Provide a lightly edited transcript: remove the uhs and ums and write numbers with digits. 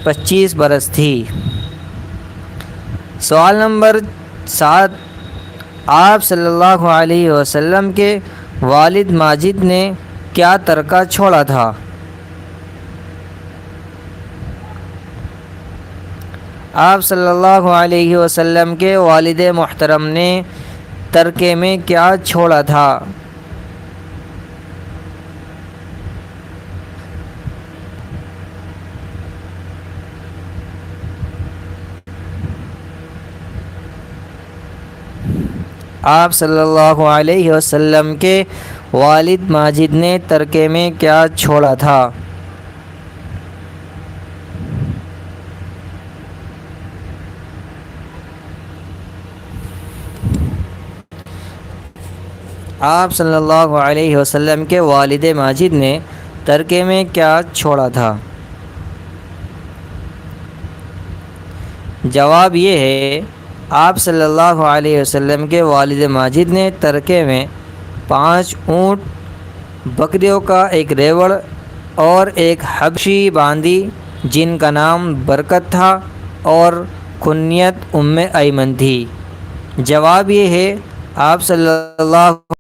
25 برس تھی۔ سوال نمبر 7، آپ صلی اللہ علیہ وسلم کے والد ماجد نے کیا ترکہ چھوڑا تھا؟ آپ صلی اللہ علیہ وسلم کے والد محترم نے ترکے میں کیا چھوڑا تھا؟ آپ صلی اللہ علیہ وسلم کے والد ماجد نے ترکے میں کیا چھوڑا تھا؟ آپ صلی اللہ علیہ وسلم کے والد ماجد نے ترکے میں کیا چھوڑا تھا؟ جواب یہ ہے، آپ صلی اللہ علیہ وسلم کے والد ماجد نے ترکے میں 5 اونٹ، بکریوں کا ایک ریوڑ اور ایک حبشی باندی جن کا نام برکت تھا اور کنیت ایمن تھی۔ جواب یہ ہے، آپ صلی اللہ